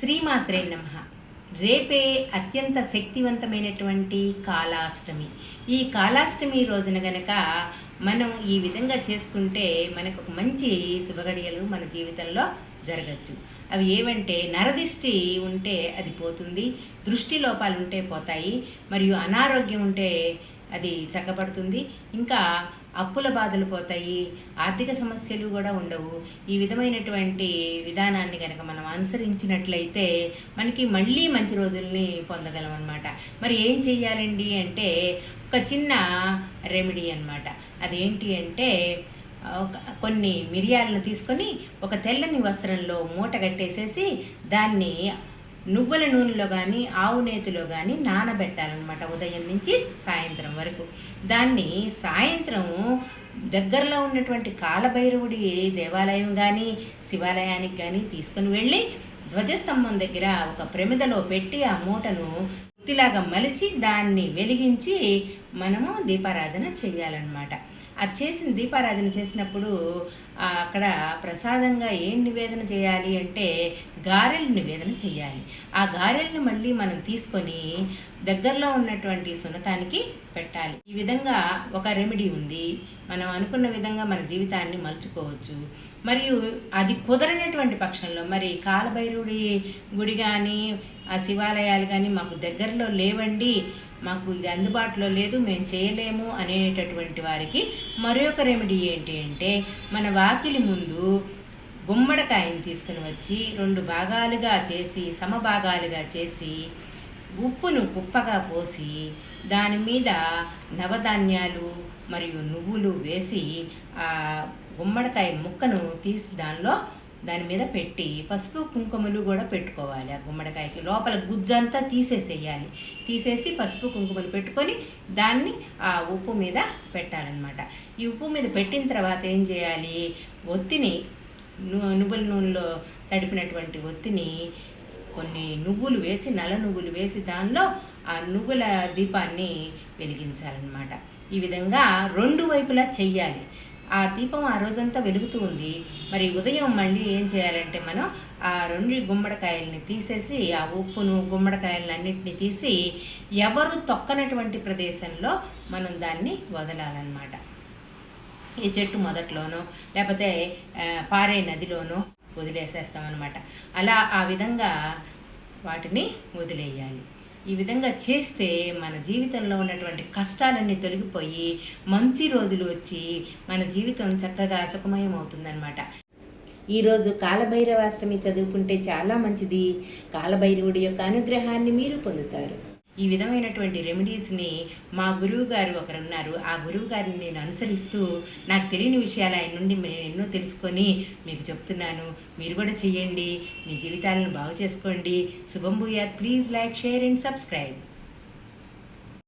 శ్రీమాత్రే నమః. రేపే అత్యంత శక్తివంతమైనటువంటి కాళాష్టమి. ఈ కాళాష్టమి రోజున గనక మనం ఈ విధంగా చేసుకుంటే మనకు ఒక మంచి శుభగడియలు మన జీవితంలో జరగచ్చు. అవి ఏవంటే, నరదిష్టి ఉంటే అది పోతుంది, దృష్టి లోపాలు ఉంటే పోతాయి, మరియు అనారోగ్యం ఉంటే అది చక్కబడుతుంది, ఇంకా అప్పుల బాధలు పోతాయి, ఆర్థిక సమస్యలు కూడా ఉండవు. ఈ విధమైనటువంటి విధానాన్ని కనుక మనం అనుసరించినట్లయితే మనకి మళ్ళీ మంచి రోజుల్ని పొందగలం అన్నమాట. మరి ఏం చెయ్యాలండి అంటే, ఒక చిన్న రెమెడీ అన్నమాట. అదేంటి అంటే, కొన్ని మిరియాలను తీసుకొని ఒక తెల్లని వస్త్రంలో మూట కట్టేసేసి దాన్ని నువ్వుల నూనెలో కానీ ఆవు నేతిలో కానీ నానబెట్టాలన్నమాట, ఉదయం నుంచి సాయంత్రం వరకు. దాన్ని సాయంత్రం దగ్గరలో ఉన్నటువంటి కాలభైరవుడి దేవాలయం కానీ శివాలయానికి కానీ తీసుకుని వెళ్ళి ధ్వజస్తంభం దగ్గర ఒక ప్రమిదలో పెట్టి ఆ మూటను గుత్తిలాగా మలిచి దాన్ని వెలిగించి మనము దీపారాధన చేయాలన్నమాట. అది చేసిన దీపారాధన చేసినప్పుడు అక్కడ ప్రసాదంగా ఏం నివేదన చేయాలి అంటే గారెలు నివేదన చేయాలి. ఆ గారెల్ని మళ్ళీ మనం తీసుకొని దగ్గరలో ఉన్నటువంటి సునకానికి పెట్టాలి. ఈ విధంగా ఒక రెమెడీ ఉంది. మనం అనుకున్న విధంగా మన జీవితాన్ని మలుచుకోవచ్చు. మరియు అది కుదరనటువంటి పక్షంలో, మరి కాలభైరవుడి గుడి కానీ ఆ శివాలయాలు కానీ మాకు దగ్గరలో లేవండి, మాకు ఇది అందుబాటులో లేదు, మేము చేయలేము అనేటటువంటి వారికి మరొక రెమెడీ ఏంటి అంటే, మన వాకిలి ముందు గుమ్మడికాయని తీసుకుని వచ్చి 2 భాగాలుగా చేసి, సమభాగాలుగా చేసి, ఉప్పును కుప్పగా పోసి దాని మీద నవధాన్యాలు మరియు నువ్వులు వేసి ఆ గుమ్మడికాయ ముక్కను తీసి దాని మీద పెట్టి పసుపు కుంకుమలు కూడా పెట్టుకోవాలి. ఆ గుమ్మడికాయకి లోపల గుజ్జంతా తీసేసేయాలి. తీసేసి పసుపు కుంకుమలు పెట్టుకొని దాన్ని ఆ ఉప్పు మీద పెట్టాలన్నమాట. ఈ ఉప్పు మీద పెట్టిన తర్వాత ఏం చేయాలి, ఒత్తిని నువ్వుల నూనెలో తడిపినటువంటి ఒత్తిని కొన్ని నువ్వులు వేసి, నల్ల నువ్వులు వేసి దానిలో ఆ నువ్వుల దీపాన్ని వెలిగించాలన్నమాట. ఈ విధంగా 2 వైపులా చెయ్యాలి. ఆ దీపం ఆ రోజంతా వెలుగుతూ ఉంది. మరి ఉదయం మళ్ళీ ఏం చేయాలంటే, మనం ఆ 2 గుమ్మడికాయలని తీసేసి, ఆ ఉప్పును గుమ్మడికాయలను అన్నింటినీ తీసి ఎవరు తొక్కనటువంటి ప్రదేశంలో మనం దాన్ని వదలాలన్నమాట. ఈ చెట్టు మొదట్లోనో లేకపోతే పారే నదిలోనో వదిలేసేస్తామన్నమాట. అలా ఆ విధంగా వాటిని వదిలేయాలి. ఈ విధంగా చేస్తే మన జీవితంలో ఉన్నటువంటి కష్టాలన్నీ తొలగిపోయి మంచి రోజులు వచ్చి మన జీవితం చక్కగా సుఖమయం అవుతుందన్నమాట. ఈరోజు కాలభైరవాష్టమి చదువుకుంటే చాలా మంచిది. కాలభైరవుడి యొక్క అనుగ్రహాన్ని మీరు పొందుతారు. ఈ విధమైనటువంటి రెమెడీస్ని మా గురువు గారు ఒకరున్నారు. ఆ గురువు గారిని నేను అనుసరిస్తూ నాకు తెలియని విషయాలు ఆయన నుండి నేను ఎన్నో తెలుసుకొని మీకు చెప్తున్నాను. మీరు కూడా చెయ్యండి, మీ జీవితాలను బాగు చేసుకోండి. శుభం భూయాత్. Please like, share and subscribe.